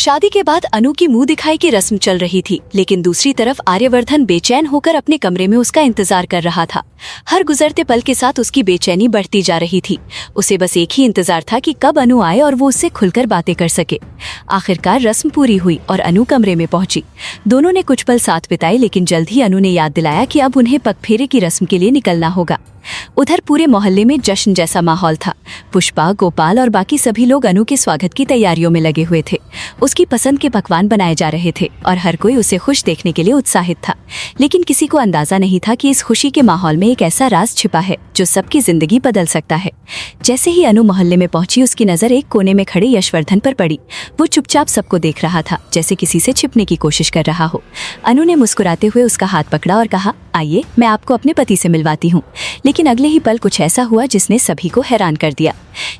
शादी के बाद अनु की मुंह दिखाई की रस्म चल रही थी, लेकिन दूसरी तरफ आर्यवर्धन बेचैन होकर अपने कमरे में उसका इंतजार कर रहा था। हर गुजरते पल के साथ उसकी बेचैनी बढ़ती जा रही थी। उसे बस एक ही इंतजार था कि कब अनु आए और वो उससे खुलकर बातें कर सके। आखिरकार रस्म पूरी हुई और अनु कमरे में पहुंची। दोनों ने कुछ पल साथ बिताए, लेकिन जल्द ही अनु ने याद दिलाया कि अब उन्हें पगफेरे की रस्म के लिए निकलना होगा। उधर पूरे मोहल्ले में जश्न जैसा माहौल था। पुष्पा, गोपाल और बाकी सभी लोग अनु के स्वागत की तैयारियों में लगे हुए थे। उसकी पसंद के पकवान बनाए जा रहे थे और हर कोई उसे खुश देखने के लिए उत्साहित था। लेकिन किसी को अंदाजा नहीं था कि इस खुशी के माहौल में एक ऐसा राज छिपा है जो सबकी जिंदगी बदल सकता है। जैसे ही अनु मोहल्ले में पहुंची, उसकी नजर एक कोने में खड़े यशवर्धन पर पड़ी। वो चुपचाप सबको देख रहा था, जैसे किसी से छिपने की कोशिश कर रहा हो। अनु ने मुस्कुराते हुए उसका हाथ पकड़ा और कहा, आइए, मैं आपको अपने पति से मिलवाती हूँ। लेकिन अगले ही पल कुछ ऐसा हुआ जिसने सभी को हैरान कर दिया।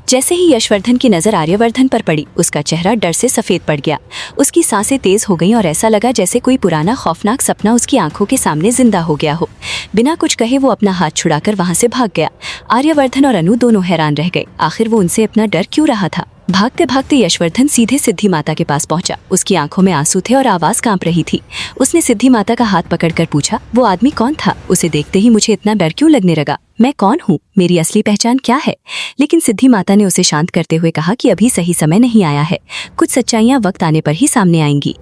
जैसे ही यशवर्धन की नजर आर्यवर्धन पर पड़ी, उसका चेहरा डर से सफेद पड़ गया। उसकी सांसें तेज हो गईं और ऐसा लगा जैसे कोई पुराना खौफनाक सपना उसकी आंखों के सामने जिंदा हो गया हो। बिना कुछ कहे वो अपना हाथ छुड़ाकर वहां से भाग गया। आर्यवर्धन और अनु दोनों हैरान रह गए। आखिर वो उनसे अपना डर क्यों रहा था? भागते भागते यशवर्धन सीधे सिद्धि माता के पास पहुंचा। उसकी आंखों में आंसू थे और आवाज कांप रही थी। उसने सिद्धि माता का हाथ पकड़कर पूछा, वो आदमी कौन था? उसे देखते ही मुझे इतना डर क्यों लगने लगा? मैं कौन हूँ? मेरी असली पहचान क्या है? लेकिन सिद्धि माता ने उसे शांत करते हुए कहा कि अभी सही समय नहीं आया है। कुछ सच्चाइयां वक्त आने पर ही सामने आएंगी।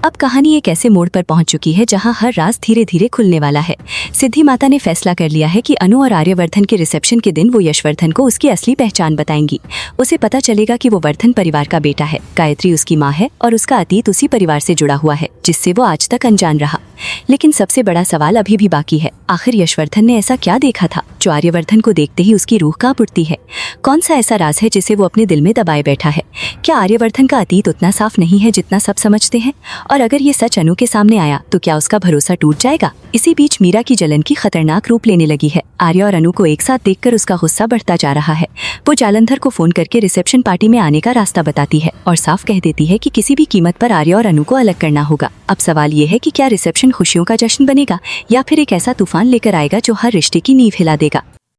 अब कहानी एक ऐसे मोड़ पर पहुंच चुकी है जहां हर राज धीरे धीरे खुलने वाला है। सिद्धि माता ने फैसला कर लिया है कि अनु और आर्यवर्धन के रिसेप्शन के दिन वो यशवर्धन को उसकी असली पहचान बताएंगी। उसे पता चलेगा कि वो वर्धन परिवार का बेटा है, गायत्री उसकी माँ है और उसका अतीत उसी परिवार से जुड़ा हुआ है जिससे वो आज तक अनजान रहा। लेकिन सबसे बड़ा सवाल अभी भी बाकी है। आखिर यशवर्धन ने ऐसा क्या देखा था जो आर्यवर्धन को देखते ही उसकी रूह कांप उठती है? कौन सा ऐसा राज है जिसे वो अपने दिल में दबाए बैठा है? क्या आर्यवर्धन का अतीत उतना साफ नहीं है जितना सब समझते हैं? और अगर ये सच अनु के सामने आया तो क्या उसका भरोसा टूट जाएगा? इसी बीच मीरा की जलन की खतरनाक रूप लेने लगी है। आर्य और अनु को एक साथ देखकर उसका गुस्सा बढ़ता जा रहा है। वो जालंधर को फोन करके रिसेप्शन पार्टी में आने का रास्ता बताती है और साफ कह देती है कि किसी भी कीमत पर आर्य और अनु को अलग करना होगा। अब सवाल ये है कि क्या रिसेप्शन खुशियों का जश्न बनेगा या फिर एक ऐसा तूफान लेकर आएगा जो हर रिश्ते की नींव हिला देगा?